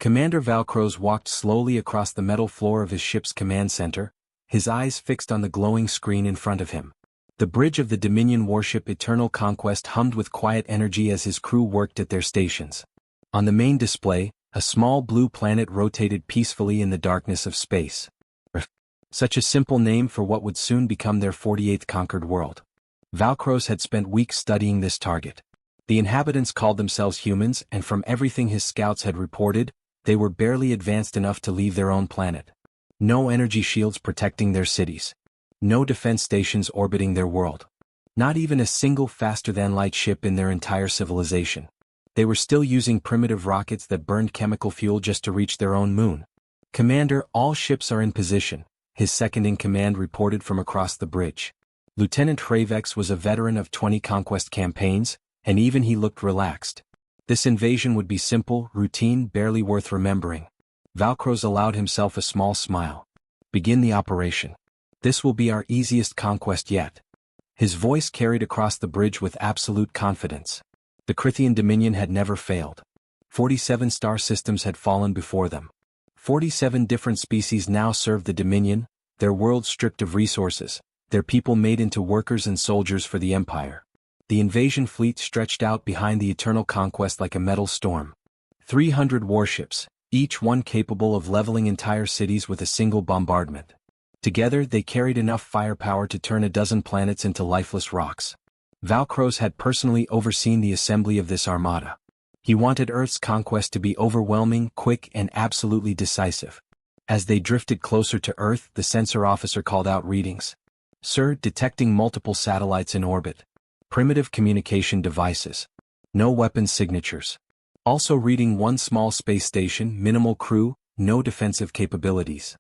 Commander Valkros walked slowly across the metal floor of his ship's command center, his eyes fixed on the glowing screen in front of him. The bridge of the Dominion warship Eternal Conquest hummed with quiet energy as his crew worked at their stations. On the main display, a small blue planet rotated peacefully in the darkness of space. Such a simple name for what would soon become their 48th conquered world. Valkros had spent weeks studying this target. The inhabitants called themselves humans, and from everything his scouts had reported, they were barely advanced enough to leave their own planet. No energy shields protecting their cities. No defense stations orbiting their world. Not even a single faster-than-light ship in their entire civilization. They were still using primitive rockets that burned chemical fuel just to reach their own moon. "Commander, all ships are in position," his second-in-command reported from across the bridge. Lieutenant Hravex was a veteran of 20 conquest campaigns, and even he looked relaxed. This invasion would be simple, routine, barely worth remembering. Valkros allowed himself a small smile. "Begin the operation. This will be our easiest conquest yet." His voice carried across the bridge with absolute confidence. The Crithian Dominion had never failed. 47 star systems had fallen before them. 47 different species now served the Dominion, their world stripped of resources, their people made into workers and soldiers for the Empire. The invasion fleet stretched out behind the Eternal Conquest like a metal storm. 300 warships, each one capable of leveling entire cities with a single bombardment. Together they carried enough firepower to turn a dozen planets into lifeless rocks. Valkros had personally overseen the assembly of this armada. He wanted Earth's conquest to be overwhelming, quick, and absolutely decisive. As they drifted closer to Earth, the sensor officer called out readings. "Sir, detecting multiple satellites in orbit. Primitive communication devices. No weapon signatures. Also reading one small space station, minimal crew, no defensive capabilities."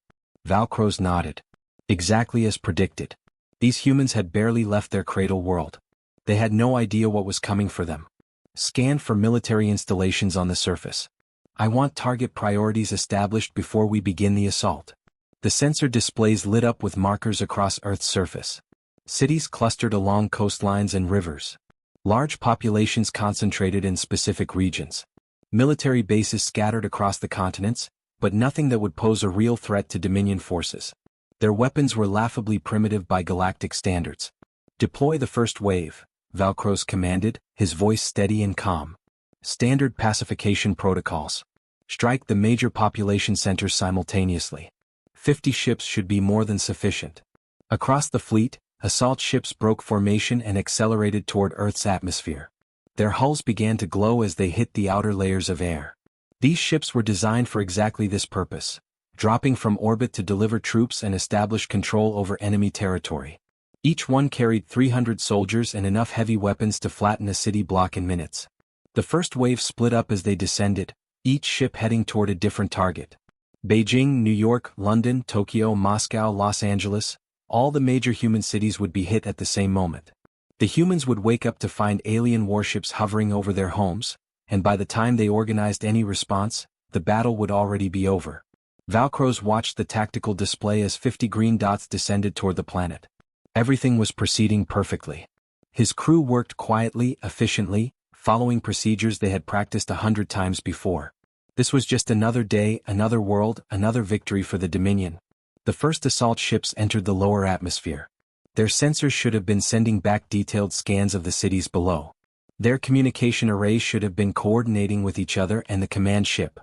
Valkros nodded. Exactly as predicted. These humans had barely left their cradle world. They had no idea what was coming for them. "Scan for military installations on the surface. I want target priorities established before we begin the assault." The sensor displays lit up with markers across Earth's surface. Cities clustered along coastlines and rivers. Large populations concentrated in specific regions. Military bases scattered across the continents, but nothing that would pose a real threat to Dominion forces. Their weapons were laughably primitive by galactic standards. "Deploy the first wave," Valkros commanded, his voice steady and calm. "Standard pacification protocols. Strike the major population centers simultaneously. 50 ships should be more than sufficient." Across the fleet, assault ships broke formation and accelerated toward Earth's atmosphere. Their hulls began to glow as they hit the outer layers of air. These ships were designed for exactly this purpose, dropping from orbit to deliver troops and establish control over enemy territory. Each one carried 300 soldiers and enough heavy weapons to flatten a city block in minutes. The first wave split up as they descended, each ship heading toward a different target. Beijing, New York, London, Tokyo, Moscow, Los Angeles, all the major human cities would be hit at the same moment. The humans would wake up to find alien warships hovering over their homes, and by the time they organized any response, the battle would already be over. Valkros watched the tactical display as 50 green dots descended toward the planet. Everything was proceeding perfectly. His crew worked quietly, efficiently, following procedures they had practiced 100 times before. This was just another day, another world, another victory for the Dominion. The first assault ships entered the lower atmosphere. Their sensors should have been sending back detailed scans of the cities below. Their communication arrays should have been coordinating with each other and the command ship.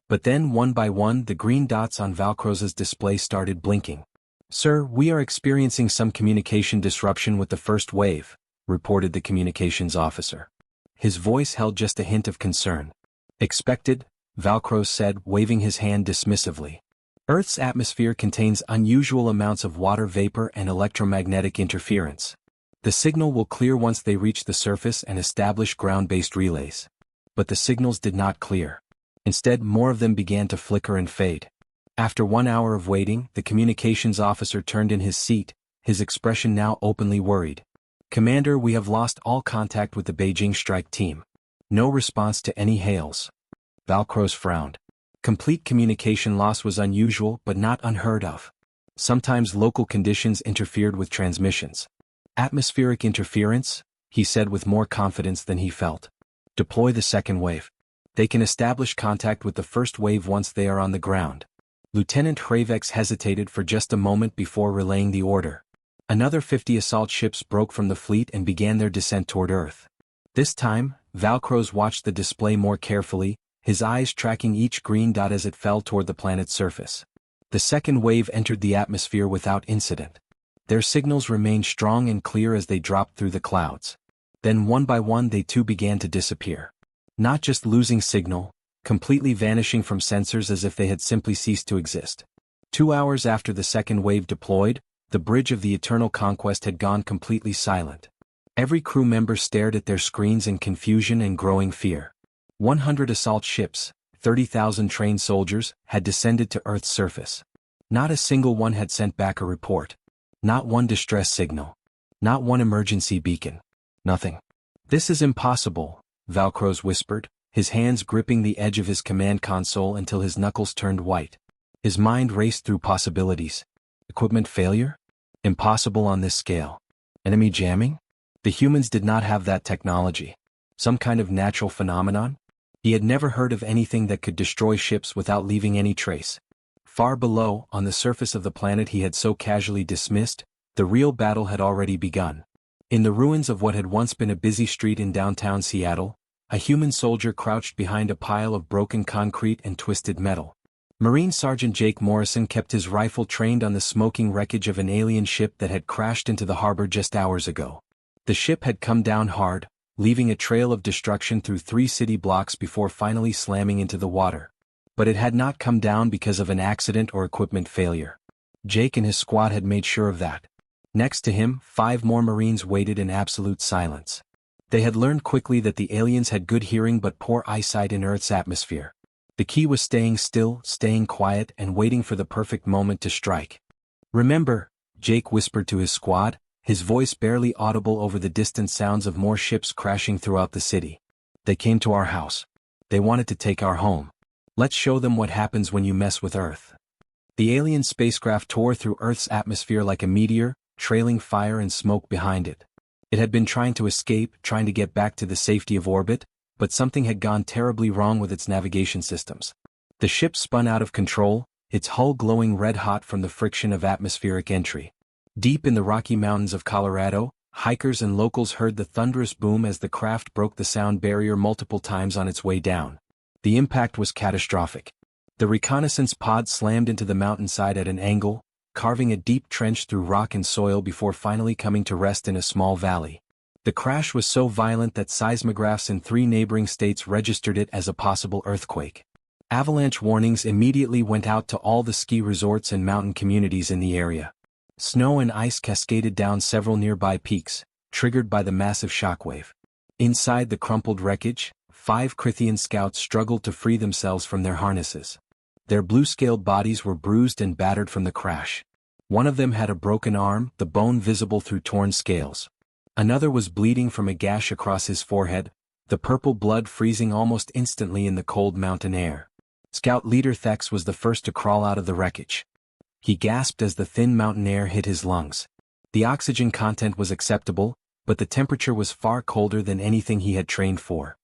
But then, one by one, the green dots on Valkros's display started blinking. "Sir, we are experiencing some communication disruption with the first wave," reported the communications officer. His voice held just a hint of concern. "Expected," Valkros said, waving his hand dismissively. "Earth's atmosphere contains unusual amounts of water vapor and electromagnetic interference. The signal will clear once they reach the surface and establish ground-based relays." But the signals did not clear. Instead, more of them began to flicker and fade. After 1 hour of waiting, the communications officer turned in his seat, his expression now openly worried. "Commander, we have lost all contact with the Beijing strike team. No response to any hails." Valkros frowned. Complete communication loss was unusual but not unheard of. Sometimes local conditions interfered with transmissions. "Atmospheric interference," he said with more confidence than he felt. "Deploy the second wave." They can establish contact with the first wave once they are on the ground. Lieutenant Hravex hesitated for just a moment before relaying the order. Another 50 assault ships broke from the fleet and began their descent toward Earth. This time, Valkros watched the display more carefully, his eyes tracking each green dot as it fell toward the planet's surface. The second wave entered the atmosphere without incident. Their signals remained strong and clear as they dropped through the clouds. Then one by one they too began to disappear. Not just losing signal, completely vanishing from sensors as if they had simply ceased to exist. 2 hours after the second wave deployed, the bridge of the Eternal Conquest had gone completely silent. Every crew member stared at their screens in confusion and growing fear. 100 assault ships, 30,000 trained soldiers, had descended to Earth's surface. Not a single one had sent back a report. Not one distress signal. Not one emergency beacon. Nothing. "This is impossible," Valkros whispered, his hands gripping the edge of his command console until his knuckles turned white. His mind raced through possibilities. Equipment failure? Impossible on this scale. Enemy jamming? The humans did not have that technology. Some kind of natural phenomenon? He had never heard of anything that could destroy ships without leaving any trace. Far below, on the surface of the planet he had so casually dismissed, the real battle had already begun. In the ruins of what had once been a busy street in downtown Seattle, a human soldier crouched behind a pile of broken concrete and twisted metal. Marine Sergeant Jake Morrison kept his rifle trained on the smoking wreckage of an alien ship that had crashed into the harbor just hours ago. The ship had come down hard, leaving a trail of destruction through 3 city blocks before finally slamming into the water. But it had not come down because of an accident or equipment failure. Jake and his squad had made sure of that. Next to him, 5 more Marines waited in absolute silence. They had learned quickly that the aliens had good hearing but poor eyesight in Earth's atmosphere. The key was staying still, staying quiet, and waiting for the perfect moment to strike. "Remember," Jake whispered to his squad, his voice barely audible over the distant sounds of more ships crashing throughout the city. "They came to our house. They wanted to take our home. Let's show them what happens when you mess with Earth." The alien spacecraft tore through Earth's atmosphere like a meteor, trailing fire and smoke behind it. It had been trying to escape, trying to get back to the safety of orbit, but something had gone terribly wrong with its navigation systems. The ship spun out of control, its hull glowing red-hot from the friction of atmospheric entry. Deep in the Rocky Mountains of Colorado, hikers and locals heard the thunderous boom as the craft broke the sound barrier multiple times on its way down. The impact was catastrophic. The reconnaissance pod slammed into the mountainside at an angle, carving a deep trench through rock and soil before finally coming to rest in a small valley. The crash was so violent that seismographs in 3 neighboring states registered it as a possible earthquake. Avalanche warnings immediately went out to all the ski resorts and mountain communities in the area. Snow and ice cascaded down several nearby peaks, triggered by the massive shockwave. Inside the crumpled wreckage, 5 Krithian scouts struggled to free themselves from their harnesses. Their blue-scaled bodies were bruised and battered from the crash. One of them had a broken arm, the bone visible through torn scales. Another was bleeding from a gash across his forehead, the purple blood freezing almost instantly in the cold mountain air. Scout leader Thex was the first to crawl out of the wreckage. He gasped as the thin mountain air hit his lungs. The oxygen content was acceptable, but the temperature was far colder than anything he had trained for.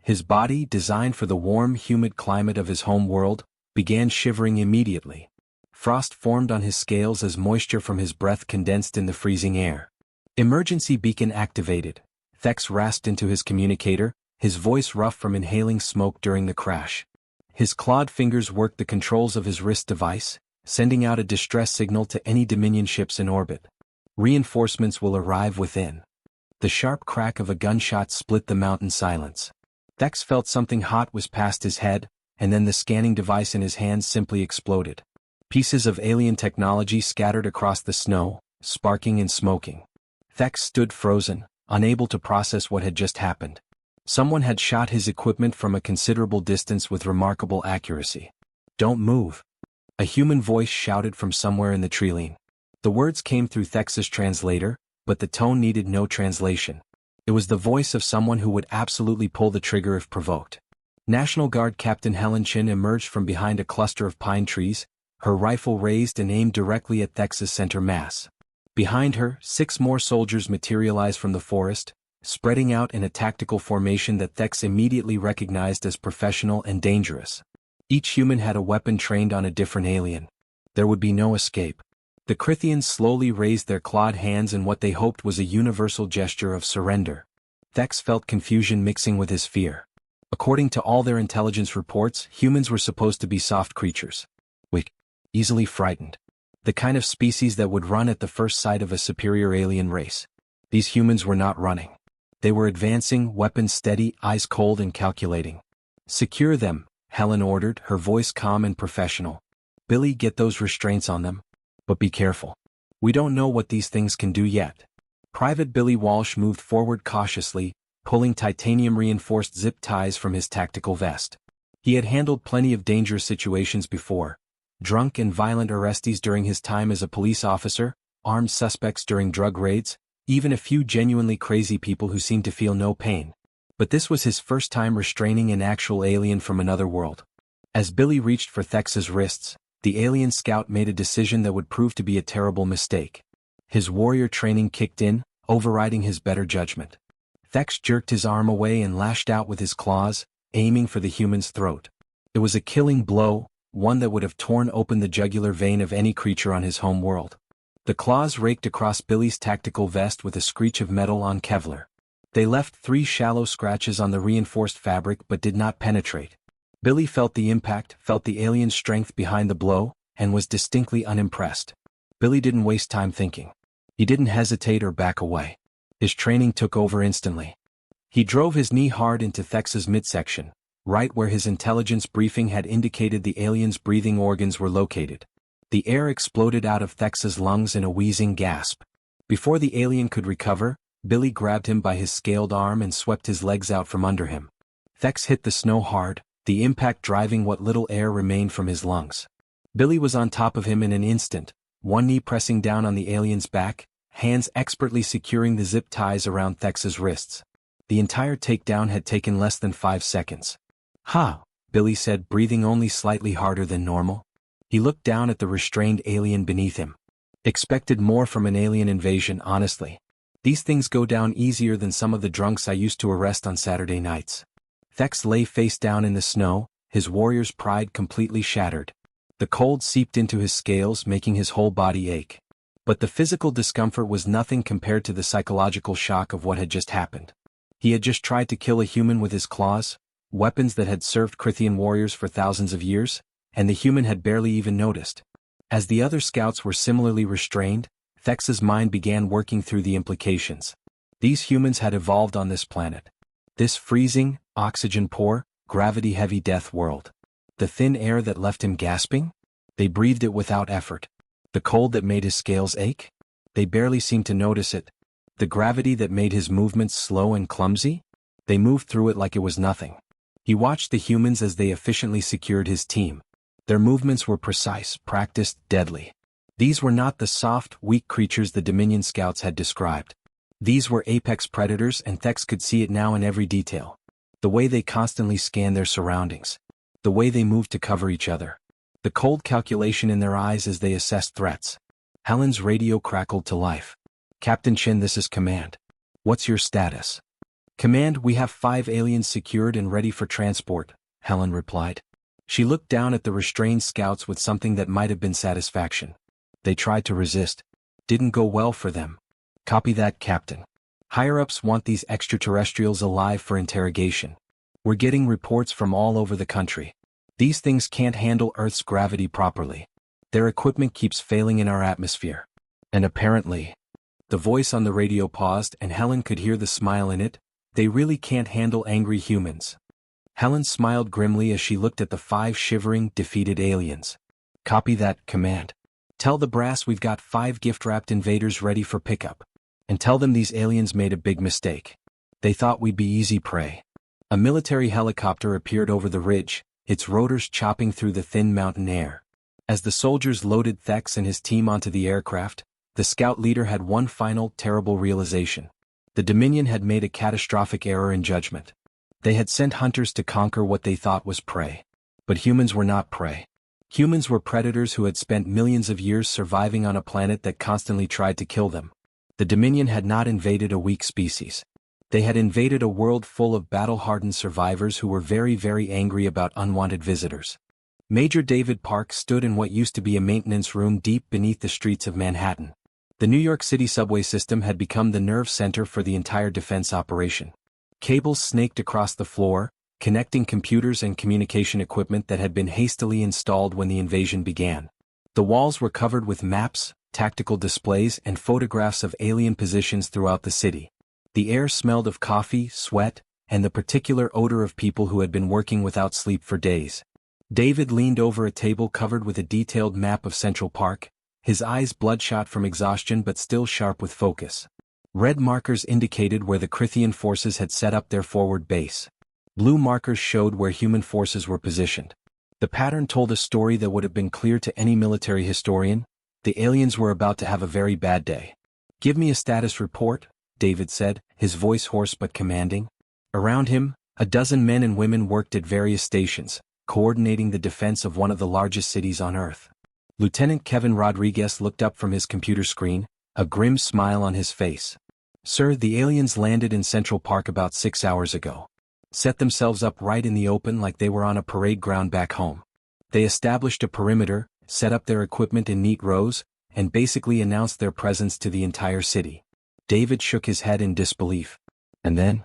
His body, designed for the warm, humid climate of his home world, began shivering immediately. Frost formed on his scales as moisture from his breath condensed in the freezing air. Emergency beacon activated. Thex rasped into his communicator, his voice rough from inhaling smoke during the crash. His clawed fingers worked the controls of his wrist device, sending out a distress signal to any Dominion ships in orbit. "Reinforcements will arrive within." The sharp crack of a gunshot split the mountain silence. Thex felt something hot was past his head, and then the scanning device in his hands simply exploded. Pieces of alien technology scattered across the snow, sparking and smoking. Thex stood frozen, unable to process what had just happened. Someone had shot his equipment from a considerable distance with remarkable accuracy. "Don't move," a human voice shouted from somewhere in the treeline. The words came through Thex's translator, but the tone needed no translation. It was the voice of someone who would absolutely pull the trigger if provoked. National Guard Captain Helen Chin emerged from behind a cluster of pine trees, her rifle raised and aimed directly at Thex's center mass. Behind her, 6 more soldiers materialized from the forest, spreading out in a tactical formation that Thex immediately recognized as professional and dangerous. Each human had a weapon trained on a different alien. There would be no escape. The Crithians slowly raised their clawed hands in what they hoped was a universal gesture of surrender. Thex felt confusion mixing with his fear. According to all their intelligence reports, humans were supposed to be soft creatures. Weak, easily frightened. The kind of species that would run at the first sight of a superior alien race. These humans were not running. They were advancing, weapons steady, eyes cold and calculating. "Secure them," Helen ordered, her voice calm and professional. "Billy, get those restraints on them. But be careful. We don't know what these things can do yet." Private Billy Walsh moved forward cautiously, pulling titanium-reinforced zip ties from his tactical vest. He had handled plenty of dangerous situations before. Drunk and violent arrestees during his time as a police officer, armed suspects during drug raids, even a few genuinely crazy people who seemed to feel no pain. But this was his first time restraining an actual alien from another world. As Billy reached for Thex's wrists, the alien scout made a decision that would prove to be a terrible mistake. His warrior training kicked in, overriding his better judgment. Thex jerked his arm away and lashed out with his claws, aiming for the human's throat. It was a killing blow, one that would have torn open the jugular vein of any creature on his home world. The claws raked across Billy's tactical vest with a screech of metal on Kevlar. They left 3 shallow scratches on the reinforced fabric but did not penetrate. Billy felt the impact, felt the alien's strength behind the blow, and was distinctly unimpressed. Billy didn't waste time thinking. He didn't hesitate or back away. His training took over instantly. He drove his knee hard into Thex's midsection, right where his intelligence briefing had indicated the alien's breathing organs were located. The air exploded out of Thex's lungs in a wheezing gasp. Before the alien could recover, Billy grabbed him by his scaled arm and swept his legs out from under him. Thex hit the snow hard, the impact driving what little air remained from his lungs. Billy was on top of him in an instant, one knee pressing down on the alien's back, hands expertly securing the zip ties around Thex's wrists. The entire takedown had taken less than 5 seconds. "Ha," Billy said, breathing only slightly harder than normal. He looked down at the restrained alien beneath him. Expected more from an alien invasion, honestly. These things go down easier than some of the drunks I used to arrest on Saturday nights. Thex lay face down in the snow, his warrior's pride completely shattered. The cold seeped into his scales, making his whole body ache. But the physical discomfort was nothing compared to the psychological shock of what had just happened. He had just tried to kill a human with his claws, weapons that had served Crithian warriors for thousands of years, and the human had barely even noticed. As the other scouts were similarly restrained, Thex's mind began working through the implications. These humans had evolved on this planet. This freezing, oxygen-poor, gravity-heavy death world. The thin air that left him gasping? They breathed it without effort. The cold that made his scales ache? They barely seemed to notice it. The gravity that made his movements slow and clumsy? They moved through it like it was nothing. He watched the humans as they efficiently secured his team. Their movements were precise, practiced, deadly. These were not the soft, weak creatures the Dominion scouts had described. These were apex predators, and Thex could see it now in every detail. The way they constantly scanned their surroundings. The way they moved to cover each other. The cold calculation in their eyes as they assessed threats. Helen's radio crackled to life. "Captain Chin, this is Command. What's your status?" "Command, we have 5 aliens secured and ready for transport," Helen replied. She looked down at the restrained scouts with something that might have been satisfaction. They tried to resist. Didn't go well for them. "Copy that, Captain. Higher-ups want these extraterrestrials alive for interrogation. We're getting reports from all over the country. These things can't handle Earth's gravity properly. Their equipment keeps failing in our atmosphere. And apparently..." The voice on the radio paused and Helen could hear the smile in it. "They really can't handle angry humans." Helen smiled grimly as she looked at the 5 shivering, defeated aliens. "Copy that, Command. Tell the brass we've got 5 gift-wrapped invaders ready for pickup. And tell them these aliens made a big mistake. They thought we'd be easy prey." A military helicopter appeared over the ridge, its rotors chopping through the thin mountain air. As the soldiers loaded Thex and his team onto the aircraft, the scout leader had one final, terrible realization. The Dominion had made a catastrophic error in judgment. They had sent hunters to conquer what they thought was prey. But humans were not prey. Humans were predators who had spent millions of years surviving on a planet that constantly tried to kill them. The Dominion had not invaded a weak species. They had invaded a world full of battle-hardened survivors who were very, very angry about unwanted visitors. Major David Park stood in what used to be a maintenance room deep beneath the streets of Manhattan. The New York City subway system had become the nerve center for the entire defense operation. Cables snaked across the floor, connecting computers and communication equipment that had been hastily installed when the invasion began. The walls were covered with maps, tactical displays, and photographs of alien positions throughout the city. The air smelled of coffee, sweat, and the particular odor of people who had been working without sleep for days. David leaned over a table covered with a detailed map of Central Park, his eyes bloodshot from exhaustion but still sharp with focus. Red markers indicated where the Crithian forces had set up their forward base. Blue markers showed where human forces were positioned. The pattern told a story that would have been clear to any military historian. The aliens were about to have a very bad day. "Give me a status report," David said, his voice hoarse but commanding. Around him, a dozen men and women worked at various stations, coordinating the defense of one of the largest cities on Earth. Lieutenant Kevin Rodriguez looked up from his computer screen, a grim smile on his face. "Sir, the aliens landed in Central Park about 6 hours ago. Set themselves up right in the open like they were on a parade ground back home. They established a perimeter, set up their equipment in neat rows, and basically announced their presence to the entire city." David shook his head in disbelief. "And then?"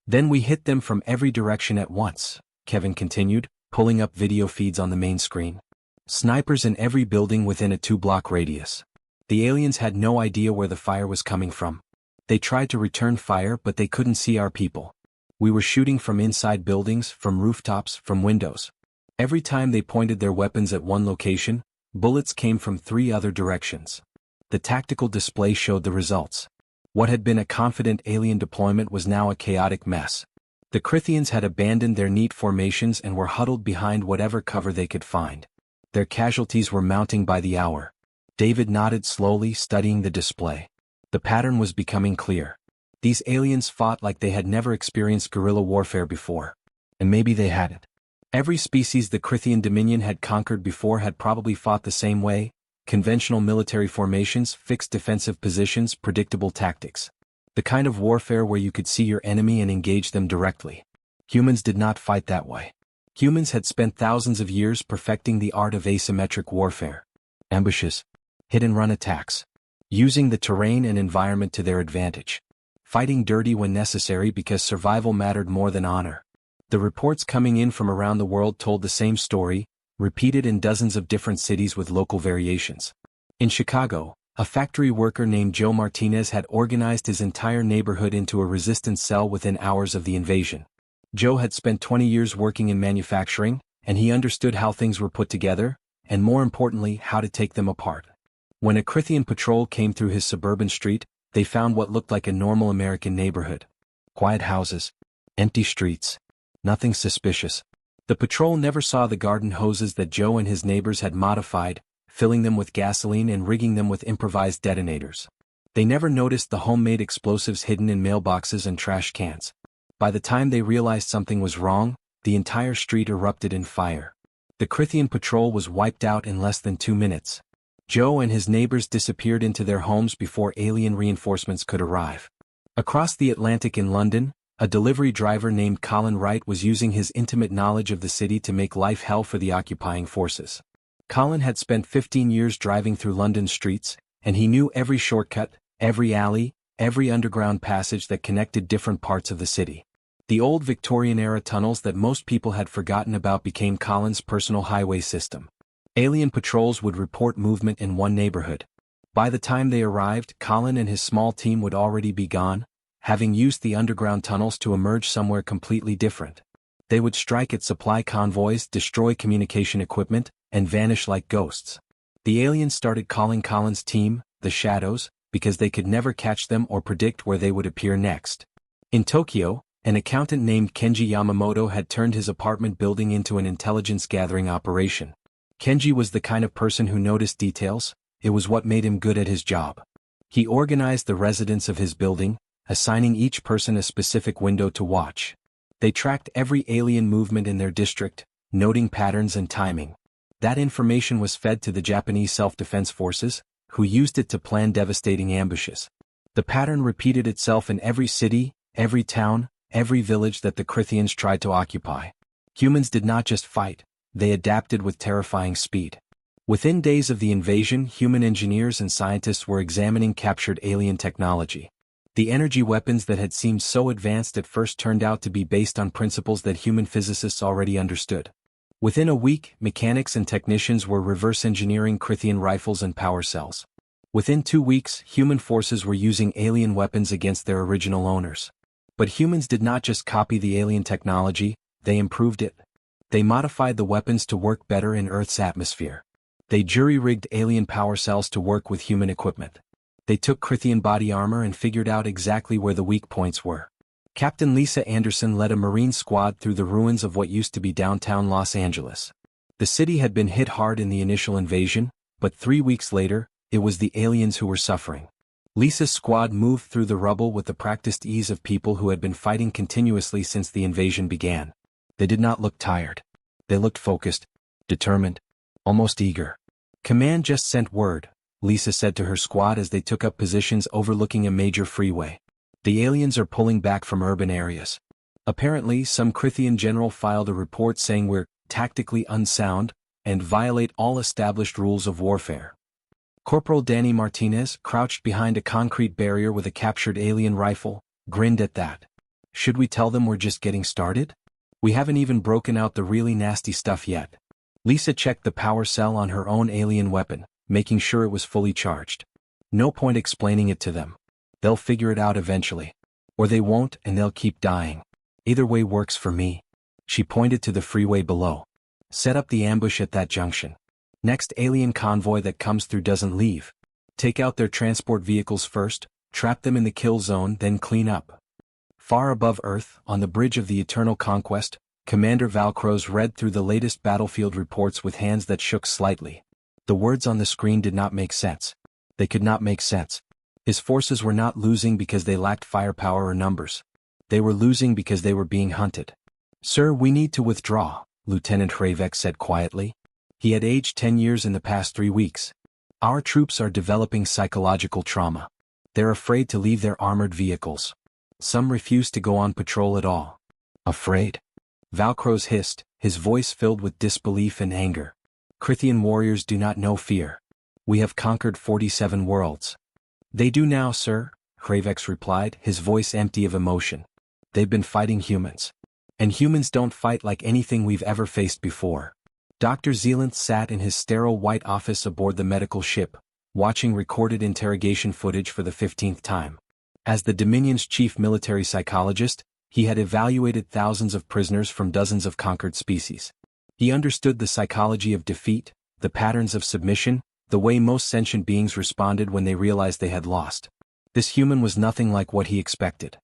"Then we hit them from every direction at once," Kevin continued, pulling up video feeds on the main screen. "Snipers in every building within a 2-block radius. The aliens had no idea where the fire was coming from. They tried to return fire but they couldn't see our people. We were shooting from inside buildings, from rooftops, from windows. Every time they pointed their weapons at one location, bullets came from 3 other directions." The tactical display showed the results. What had been a confident alien deployment was now a chaotic mess. The Crithians had abandoned their neat formations and were huddled behind whatever cover they could find. Their casualties were mounting by the hour. David nodded slowly, studying the display. The pattern was becoming clear. These aliens fought like they had never experienced guerrilla warfare before. And maybe they hadn't. Every species the Crithian Dominion had conquered before had probably fought the same way: conventional military formations, fixed defensive positions, predictable tactics. The kind of warfare where you could see your enemy and engage them directly. Humans did not fight that way. Humans had spent thousands of years perfecting the art of asymmetric warfare. Ambushes. Hit-and-run attacks. Using the terrain and environment to their advantage. Fighting dirty when necessary because survival mattered more than honor. The reports coming in from around the world told the same story, repeated in dozens of different cities with local variations. In Chicago, a factory worker named Joe Martinez had organized his entire neighborhood into a resistance cell within hours of the invasion. Joe had spent 20 years working in manufacturing, and he understood how things were put together, and more importantly, how to take them apart. When a Crithian patrol came through his suburban street, they found what looked like a normal American neighborhood. Quiet houses. Empty streets. Nothing suspicious. The patrol never saw the garden hoses that Joe and his neighbors had modified, filling them with gasoline and rigging them with improvised detonators. They never noticed the homemade explosives hidden in mailboxes and trash cans. By the time they realized something was wrong, the entire street erupted in fire. The Crithian patrol was wiped out in less than 2 minutes. Joe and his neighbors disappeared into their homes before alien reinforcements could arrive. Across the Atlantic in London, a delivery driver named Colin Wright was using his intimate knowledge of the city to make life hell for the occupying forces. Colin had spent 15 years driving through London's streets, and he knew every shortcut, every alley, every underground passage that connected different parts of the city. The old Victorian-era tunnels that most people had forgotten about became Colin's personal highway system. Alien patrols would report movement in one neighborhood. By the time they arrived, Colin and his small team would already be gone, having used the underground tunnels to emerge somewhere completely different. They would strike at supply convoys, destroy communication equipment, and vanish like ghosts. The aliens started calling Colin's team the Shadows, because they could never catch them or predict where they would appear next. In Tokyo, an accountant named Kenji Yamamoto had turned his apartment building into an intelligence-gathering operation. Kenji was the kind of person who noticed details. It was what made him good at his job. He organized the residents of his building, assigning each person a specific window to watch. They tracked every alien movement in their district, noting patterns and timing. That information was fed to the Japanese self-defense forces, who used it to plan devastating ambushes. The pattern repeated itself in every city, every town, every village that the Krithians tried to occupy. Humans did not just fight, they adapted with terrifying speed. Within days of the invasion, human engineers and scientists were examining captured alien technology. The energy weapons that had seemed so advanced at first turned out to be based on principles that human physicists already understood. Within a week, mechanics and technicians were reverse engineering Krithian rifles and power cells. Within 2 weeks, human forces were using alien weapons against their original owners. But humans did not just copy the alien technology, they improved it. They modified the weapons to work better in Earth's atmosphere. They jury-rigged alien power cells to work with human equipment. They took Krithian body armor and figured out exactly where the weak points were. Captain Lisa Anderson led a Marine squad through the ruins of what used to be downtown Los Angeles. The city had been hit hard in the initial invasion, but 3 weeks later, it was the aliens who were suffering. Lisa's squad moved through the rubble with the practiced ease of people who had been fighting continuously since the invasion began. They did not look tired. They looked focused, determined, almost eager. "Command just sent word," Lisa said to her squad as they took up positions overlooking a major freeway. "The aliens are pulling back from urban areas. Apparently, some Krithian general filed a report saying we're tactically unsound and violate all established rules of warfare." Corporal Danny Martinez, crouched behind a concrete barrier with a captured alien rifle, grinned at that. "Should we tell them we're just getting started? We haven't even broken out the really nasty stuff yet." Lisa checked the power cell on her own alien weapon, making sure it was fully charged. "No point explaining it to them. They'll figure it out eventually. Or they won't and they'll keep dying. Either way works for me." She pointed to the freeway below. "Set up the ambush at that junction. Next alien convoy that comes through doesn't leave. Take out their transport vehicles first, trap them in the kill zone, then clean up." Far above Earth, on the bridge of the Eternal Conquest, Commander Valcroze read through the latest battlefield reports with hands that shook slightly. The words on the screen did not make sense. They could not make sense. His forces were not losing because they lacked firepower or numbers. They were losing because they were being hunted. "Sir, we need to withdraw," Lieutenant Hravek said quietly. He had aged 10 years in the past 3 weeks. "Our troops are developing psychological trauma. They're afraid to leave their armored vehicles. Some refuse to go on patrol at all." "Afraid?" Valcroze hissed, his voice filled with disbelief and anger. "Krithian warriors do not know fear. We have conquered 47 worlds." "They do now, sir," Hravex replied, his voice empty of emotion. "They've been fighting humans. And humans don't fight like anything we've ever faced before." Dr. Zealanth sat in his sterile white office aboard the medical ship, watching recorded interrogation footage for the 15th time. As the Dominion's chief military psychologist, he had evaluated thousands of prisoners from dozens of conquered species. He understood the psychology of defeat, the patterns of submission, the way most sentient beings responded when they realized they had lost. This human was nothing like what he expected.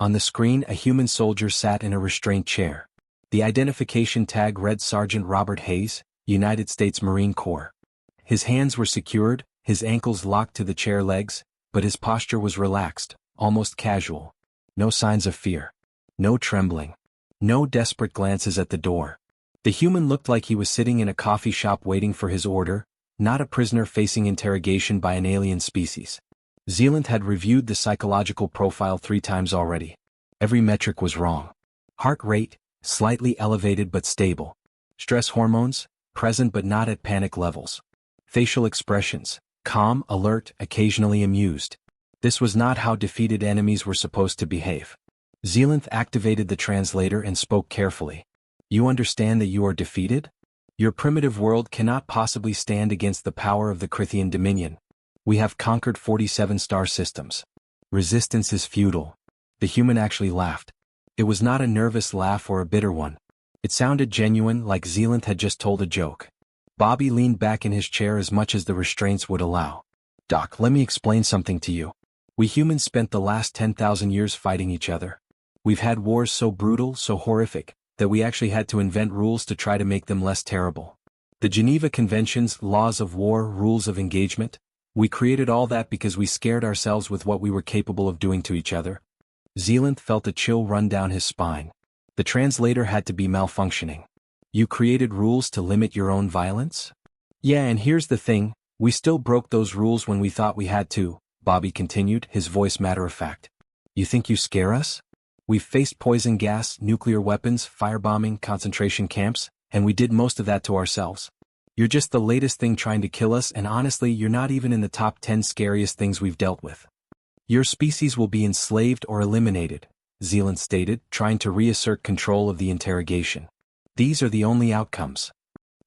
On the screen, a human soldier sat in a restraint chair. The identification tag read Sergeant Robert Hayes, United States Marine Corps. His hands were secured, his ankles locked to the chair legs, but his posture was relaxed, almost casual. No signs of fear. No trembling. No desperate glances at the door. The human looked like he was sitting in a coffee shop waiting for his order, not a prisoner facing interrogation by an alien species. Zealanth had reviewed the psychological profile 3 times already. Every metric was wrong. Heart rate, slightly elevated but stable. Stress hormones, present but not at panic levels. Facial expressions, calm, alert, occasionally amused. This was not how defeated enemies were supposed to behave. Zealanth activated the translator and spoke carefully. "You understand that you are defeated? Your primitive world cannot possibly stand against the power of the Krithian Dominion. We have conquered 47 star systems. Resistance is futile." The human actually laughed. It was not a nervous laugh or a bitter one. It sounded genuine, like Zealanth had just told a joke. Bobby leaned back in his chair as much as the restraints would allow. "Doc, let me explain something to you. We humans spent the last 10,000 years fighting each other. We've had wars so brutal, so horrific, that we actually had to invent rules to try to make them less terrible. The Geneva Conventions, laws of war, rules of engagement, we created all that because we scared ourselves with what we were capable of doing to each other." Zealanth felt a chill run down his spine. The translator had to be malfunctioning. "You created rules to limit your own violence?" "Yeah, and here's the thing, we still broke those rules when we thought we had to," Bobby continued, his voice matter-of-fact. "You think you scare us? We've faced poison gas, nuclear weapons, firebombing, concentration camps, and we did most of that to ourselves. You're just the latest thing trying to kill us, and honestly, you're not even in the top 10 scariest things we've dealt with. Your species will be enslaved or eliminated, Zealand stated, trying to reassert control of the interrogation. These are the only outcomes.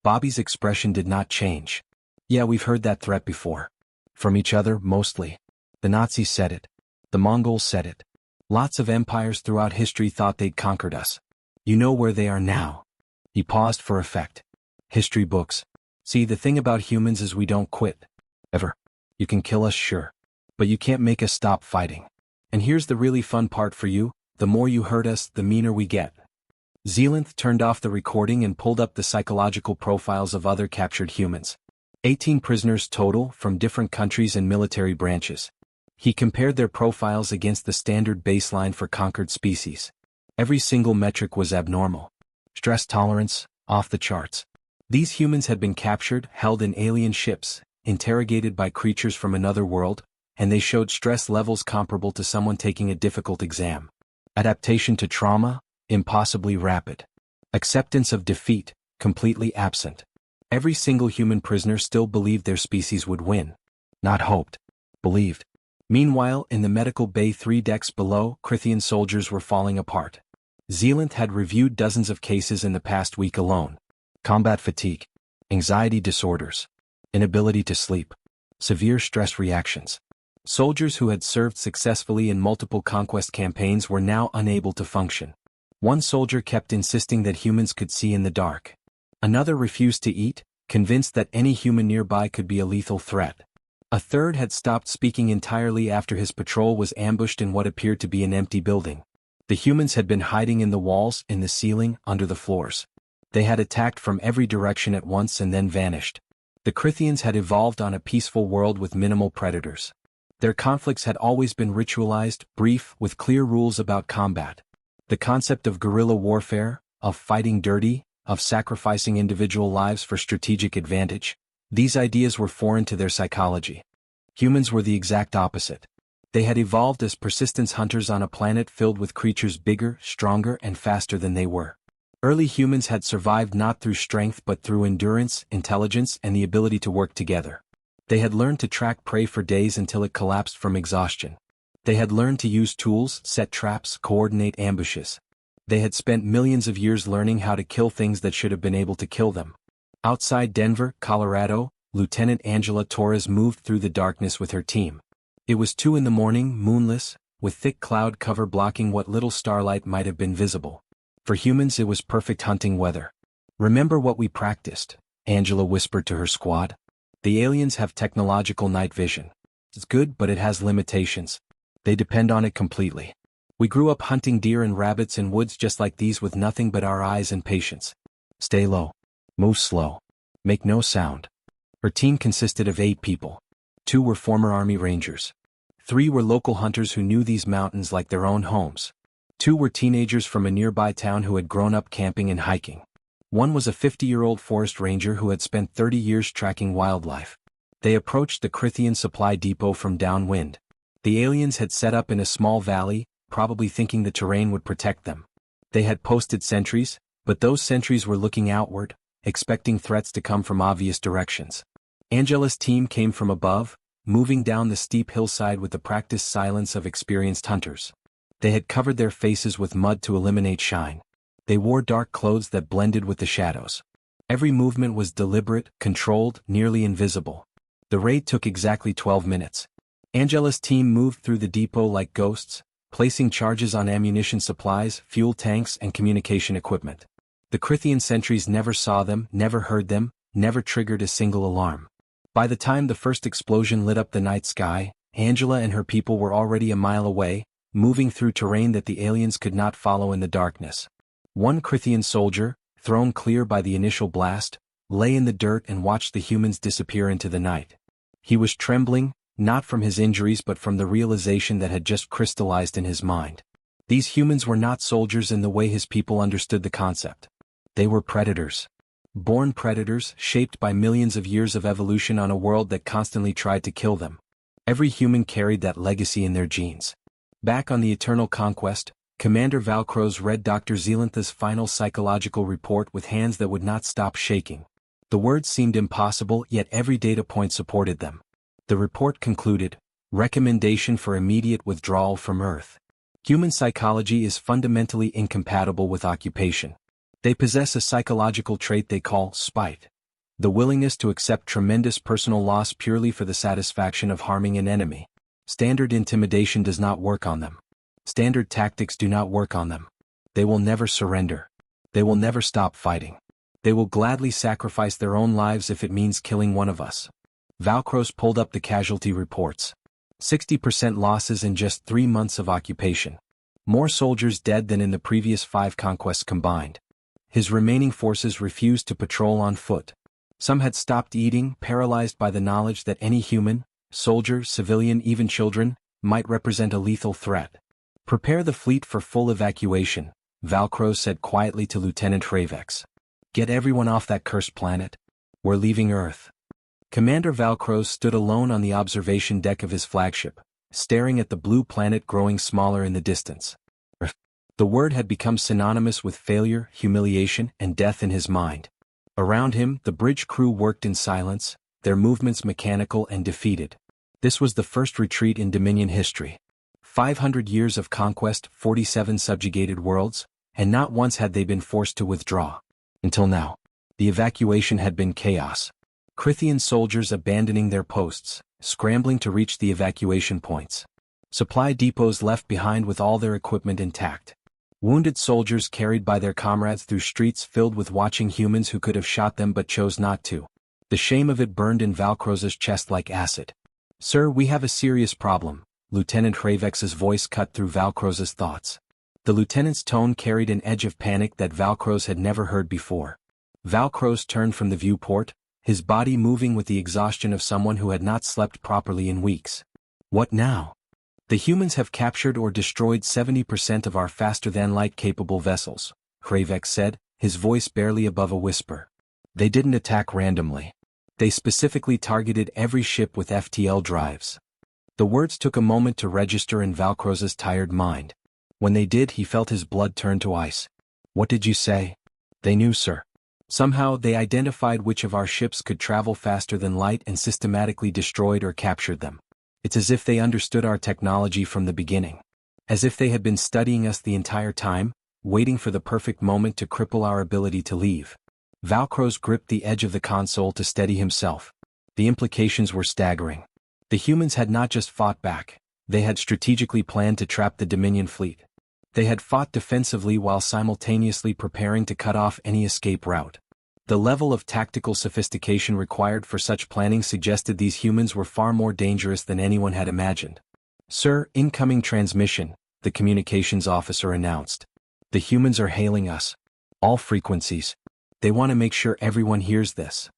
Bobby's expression did not change. Yeah, we've heard that threat before. From each other, mostly. The Nazis said it. The Mongols said it. Lots of empires throughout history thought they'd conquered us. You know where they are now. He paused for effect. History books. See, the thing about humans is we don't quit. Ever. You can kill us, sure. But you can't make us stop fighting. And here's the really fun part for you, the more you hurt us, the meaner we get. Zealand turned off the recording and pulled up the psychological profiles of other captured humans. 18 prisoners total from different countries and military branches. He compared their profiles against the standard baseline for conquered species. Every single metric was abnormal. Stress tolerance, off the charts. These humans had been captured, held in alien ships, interrogated by creatures from another world, and they showed stress levels comparable to someone taking a difficult exam. Adaptation to trauma, impossibly rapid. Acceptance of defeat, completely absent. Every single human prisoner still believed their species would win. Not hoped. Believed. Meanwhile, in the medical bay 3 decks below, Krithian soldiers were falling apart. Zealand had reviewed dozens of cases in the past week alone. Combat fatigue. Anxiety disorders. Inability to sleep. Severe stress reactions. Soldiers who had served successfully in multiple conquest campaigns were now unable to function. One soldier kept insisting that humans could see in the dark. Another refused to eat, convinced that any human nearby could be a lethal threat. A third had stopped speaking entirely after his patrol was ambushed in what appeared to be an empty building. The humans had been hiding in the walls, in the ceiling, under the floors. They had attacked from every direction at once and then vanished. The Krithians had evolved on a peaceful world with minimal predators. Their conflicts had always been ritualized, brief, with clear rules about combat. The concept of guerrilla warfare, of fighting dirty, of sacrificing individual lives for strategic advantage, these ideas were foreign to their psychology. Humans were the exact opposite. They had evolved as persistence hunters on a planet filled with creatures bigger, stronger, and faster than they were. Early humans had survived not through strength but through endurance, intelligence, and the ability to work together. They had learned to track prey for days until it collapsed from exhaustion. They had learned to use tools, set traps, coordinate ambushes. They had spent millions of years learning how to kill things that should have been able to kill them. Outside Denver, Colorado, Lieutenant Angela Torres moved through the darkness with her team. It was 2 in the morning, moonless, with thick cloud cover blocking what little starlight might have been visible. For humans it was perfect hunting weather. "Remember what we practiced," Angela whispered to her squad. "The aliens have technological night vision. It's good, but it has limitations. They depend on it completely. We grew up hunting deer and rabbits in woods just like these with nothing but our eyes and patience. Stay low. Move slow. Make no sound." Her team consisted of 8 people. 2 were former Army Rangers. 3 were local hunters who knew these mountains like their own homes. 2 were teenagers from a nearby town who had grown up camping and hiking. 1 was a 50-year-old forest ranger who had spent 30 years tracking wildlife. They approached the Krithian supply depot from downwind. The aliens had set up in a small valley, probably thinking the terrain would protect them. They had posted sentries, but those sentries were looking outward, expecting threats to come from obvious directions. Angela's team came from above, moving down the steep hillside with the practiced silence of experienced hunters. They had covered their faces with mud to eliminate shine. They wore dark clothes that blended with the shadows. Every movement was deliberate, controlled, nearly invisible. The raid took exactly 12 minutes. Angela's team moved through the depot like ghosts, placing charges on ammunition supplies, fuel tanks, and communication equipment. The Krithian sentries never saw them, never heard them, never triggered a single alarm. By the time the first explosion lit up the night sky, Angela and her people were already a mile away, moving through terrain that the aliens could not follow in the darkness. One Krithian soldier, thrown clear by the initial blast, lay in the dirt and watched the humans disappear into the night. He was trembling, not from his injuries but from the realization that had just crystallized in his mind. These humans were not soldiers in the way his people understood the concept. They were predators. Born predators, shaped by millions of years of evolution on a world that constantly tried to kill them. Every human carried that legacy in their genes. Back on the Eternal Conquest, Commander Valkros read Dr. Zelantha's final psychological report with hands that would not stop shaking. The words seemed impossible, yet every data point supported them. The report concluded, "Recommendation for immediate withdrawal from Earth. Human psychology is fundamentally incompatible with occupation. They possess a psychological trait they call spite. The willingness to accept tremendous personal loss purely for the satisfaction of harming an enemy. Standard intimidation does not work on them. Standard tactics do not work on them. They will never surrender. They will never stop fighting. They will gladly sacrifice their own lives if it means killing one of us." Valkros pulled up the casualty reports. 60% losses in just 3 months of occupation. More soldiers dead than in the previous 5 conquests combined. His remaining forces refused to patrol on foot. Some had stopped eating, paralyzed by the knowledge that any human, soldier, civilian, even children, might represent a lethal threat. "Prepare the fleet for full evacuation," Valkros said quietly to Lieutenant Hravex. "Get everyone off that cursed planet. We're leaving Earth." Commander Valkros stood alone on the observation deck of his flagship, staring at the blue planet growing smaller in the distance. The word had become synonymous with failure, humiliation, and death in his mind. Around him, the bridge crew worked in silence, their movements mechanical and defeated. This was the first retreat in Dominion history. 500 years of conquest, 47 subjugated worlds, and not once had they been forced to withdraw. Until now. The evacuation had been chaos. Crithian soldiers abandoning their posts, scrambling to reach the evacuation points. Supply depots left behind with all their equipment intact. Wounded soldiers carried by their comrades through streets filled with watching humans who could have shot them but chose not to. The shame of it burned in Valkros's chest like acid. "Sir, we have a serious problem," Lieutenant Hravex's voice cut through Valkros's thoughts. The lieutenant's tone carried an edge of panic that Valkros had never heard before. Valkros turned from the viewport, his body moving with the exhaustion of someone who had not slept properly in weeks. "What now?" "The humans have captured or destroyed 70% of our faster-than-light capable vessels," Hravex said, his voice barely above a whisper. "They didn't attack randomly. They specifically targeted every ship with FTL drives." The words took a moment to register in Valkros's tired mind. When they did, he felt his blood turn to ice. "What did you say?" "They knew, sir. Somehow they identified which of our ships could travel faster than light and systematically destroyed or captured them. It's as if they understood our technology from the beginning. As if they had been studying us the entire time, waiting for the perfect moment to cripple our ability to leave." Valkros gripped the edge of the console to steady himself. The implications were staggering. The humans had not just fought back, they had strategically planned to trap the Dominion fleet. They had fought defensively while simultaneously preparing to cut off any escape route. The level of tactical sophistication required for such planning suggested these humans were far more dangerous than anyone had imagined. "Sir, incoming transmission," the communications officer announced. "The humans are hailing us. All frequencies. They want to make sure everyone hears this."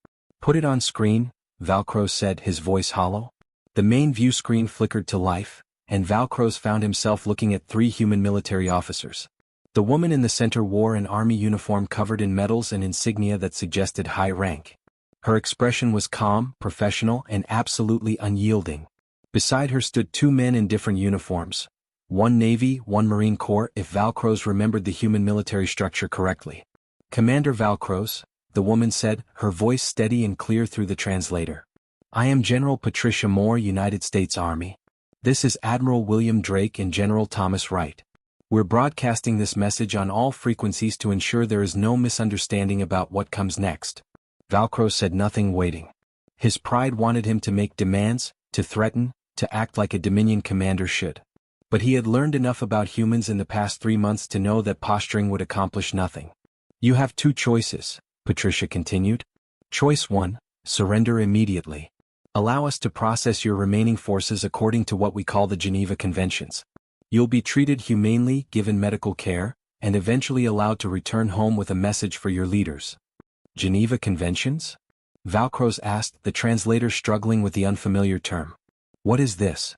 "Put it on screen," Valkros said, his voice hollow. The main view screen flickered to life, and Valkros found himself looking at 3 human military officers. The woman in the center wore an army uniform covered in medals and insignia that suggested high rank. Her expression was calm, professional, and absolutely unyielding. Beside her stood 2 men in different uniforms. One Navy, one Marine Corps, if Valkros remembered the human military structure correctly. "Commander Valkros," the woman said, her voice steady and clear through the translator. "I am General Patricia Moore, United States Army. This is Admiral William Drake and General Thomas Wright. We're broadcasting this message on all frequencies to ensure there is no misunderstanding about what comes next." Valkros said nothing, waiting. His pride wanted him to make demands, to threaten, to act like a Dominion commander should. But he had learned enough about humans in the past 3 months to know that posturing would accomplish nothing. "You have 2 choices," Patricia continued. "Choice 1, surrender immediately. Allow us to process your remaining forces according to what we call the Geneva Conventions. You'll be treated humanely, given medical care, and eventually allowed to return home with a message for your leaders." "Geneva Conventions?" Valkros asked, the translator struggling with the unfamiliar term. "What is this?"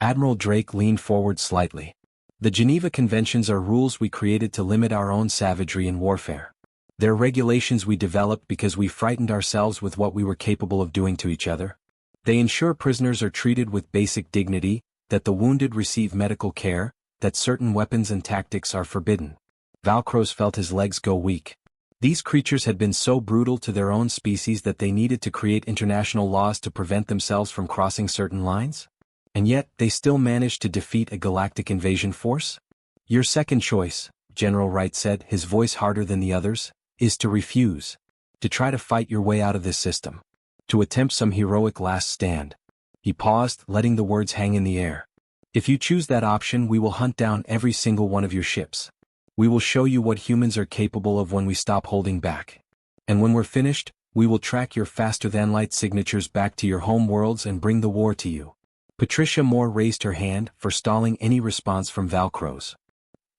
Admiral Drake leaned forward slightly. "The Geneva Conventions are rules we created to limit our own savagery in warfare. They're regulations we developed because we frightened ourselves with what we were capable of doing to each other. They ensure prisoners are treated with basic dignity, that the wounded receive medical care, that certain weapons and tactics are forbidden. Valkros felt his legs go weak. These creatures had been so brutal to their own species that they needed to create international laws to prevent themselves from crossing certain lines? And yet, they still managed to defeat a galactic invasion force? Your second choice, General Wright said, his voice harder than the others, is to refuse. To try to fight your way out of this system. To attempt some heroic last stand. He paused, letting the words hang in the air. If you choose that option, we will hunt down every single one of your ships. We will show you what humans are capable of when we stop holding back. And when we're finished, we will track your faster-than-light signatures back to your home worlds and bring the war to you. Patricia Moore raised her hand, forestalling any response from Valkros.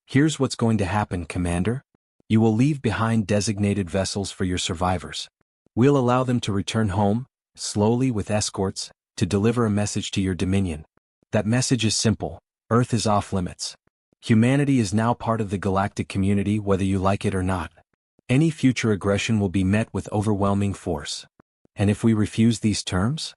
Here's what's going to happen, Commander. You will leave behind designated vessels for your survivors. We'll allow them to return home, slowly with escorts, to deliver a message to your Dominion. That message is simple: Earth is off limits. Humanity is now part of the galactic community whether you like it or not. Any future aggression will be met with overwhelming force. And if we refuse these terms?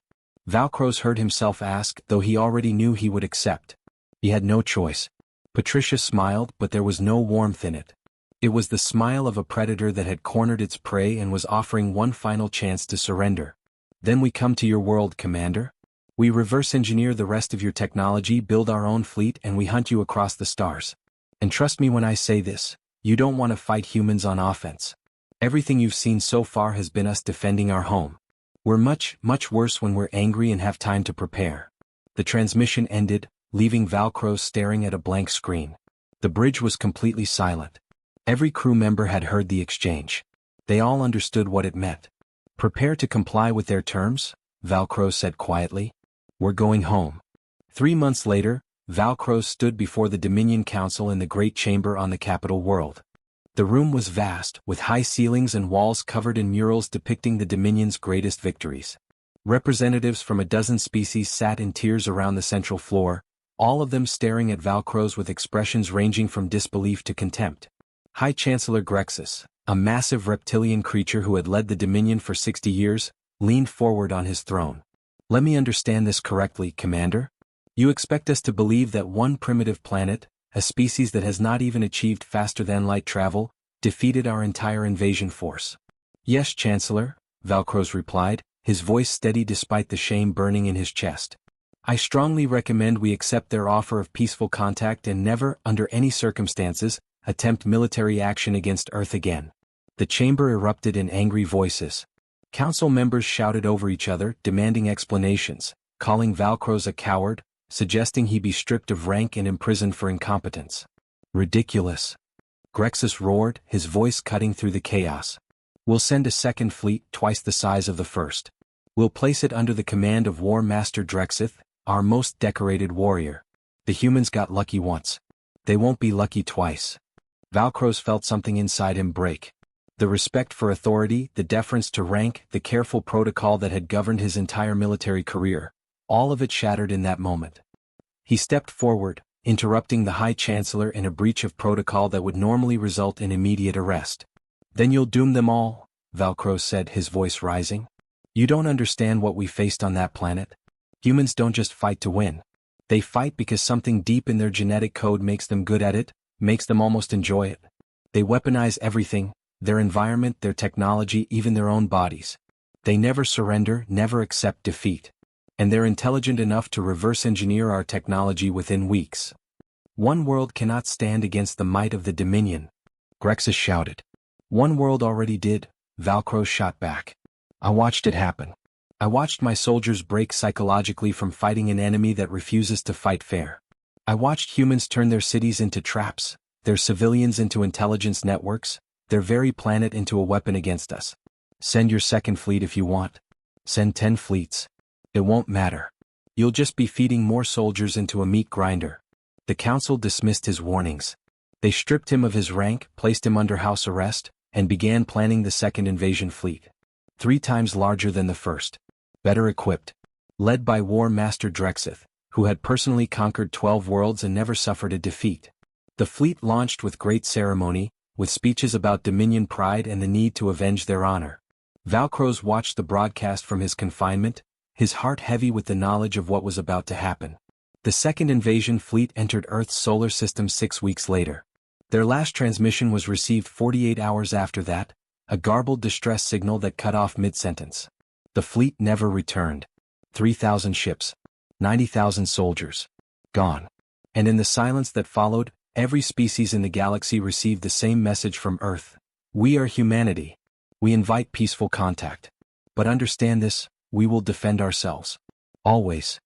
Valkros heard himself ask, though he already knew he would accept. He had no choice. Patricia smiled, but there was no warmth in it. It was the smile of a predator that had cornered its prey and was offering one final chance to surrender. Then we come to your world, Commander. We reverse engineer the rest of your technology, build our own fleet, and we hunt you across the stars. And trust me when I say this, you don't want to fight humans on offense. Everything you've seen so far has been us defending our home. We're much, much worse when we're angry and have time to prepare. The transmission ended, leaving Valkros staring at a blank screen. The bridge was completely silent. Every crew member had heard the exchange. They all understood what it meant. Prepare to comply with their terms, Valkros said quietly. We're going home. 3 months later, Valkros stood before the Dominion Council in the Great Chamber on the capital world. The room was vast, with high ceilings and walls covered in murals depicting the Dominion's greatest victories. Representatives from a dozen species sat in tiers around the central floor, all of them staring at Valkros with expressions ranging from disbelief to contempt. High Chancellor Grexus, a massive reptilian creature who had led the Dominion for 60 years, leaned forward on his throne. Let me understand this correctly, Commander. You expect us to believe that one primitive planet, a species that has not even achieved faster-than-light travel, defeated our entire invasion force? Yes, Chancellor, Valkros replied, his voice steady despite the shame burning in his chest. I strongly recommend we accept their offer of peaceful contact and never, under any circumstances, attempt military action against Earth again. The chamber erupted in angry voices. Council members shouted over each other, demanding explanations, calling Valkros a coward, suggesting he be stripped of rank and imprisoned for incompetence. Ridiculous. Grexus roared, his voice cutting through the chaos. We'll send a second fleet, twice the size of the first. We'll place it under the command of War Master Drexith, our most decorated warrior. The humans got lucky once. They won't be lucky twice. Valkros felt something inside him break. The respect for authority, the deference to rank, the careful protocol that had governed his entire military career, all of it shattered in that moment. He stepped forward, interrupting the High Chancellor in a breach of protocol that would normally result in immediate arrest. Then you'll doom them all, Valkros said, his voice rising. You don't understand what we faced on that planet. Humans don't just fight to win. They fight because something deep in their genetic code makes them good at it, makes them almost enjoy it. They weaponize everything, their environment, their technology, even their own bodies. They never surrender, never accept defeat. And they're intelligent enough to reverse engineer our technology within weeks. One world cannot stand against the might of the Dominion, Grexus shouted. One world already did, Valkros shot back. I watched it happen. I watched my soldiers break psychologically from fighting an enemy that refuses to fight fair. I watched humans turn their cities into traps, their civilians into intelligence networks, their very planet into a weapon against us. Send your second fleet if you want. Send 10 fleets. It won't matter. You'll just be feeding more soldiers into a meat grinder. The council dismissed his warnings. They stripped him of his rank, placed him under house arrest, and began planning the second invasion fleet. 3 times larger than the first. Better equipped. Led by War Master Drexith, who had personally conquered 12 worlds and never suffered a defeat. The fleet launched with great ceremony, with speeches about Dominion pride and the need to avenge their honor. Valkros watched the broadcast from his confinement, his heart heavy with the knowledge of what was about to happen. The second invasion fleet entered Earth's solar system 6 weeks later. Their last transmission was received 48 hours after that, a garbled distress signal that cut off mid-sentence. The fleet never returned. 3,000 ships. 90,000 soldiers. Gone. And in the silence that followed, every species in the galaxy received the same message from Earth. We are humanity. We invite peaceful contact. But understand this, we will defend ourselves. Always.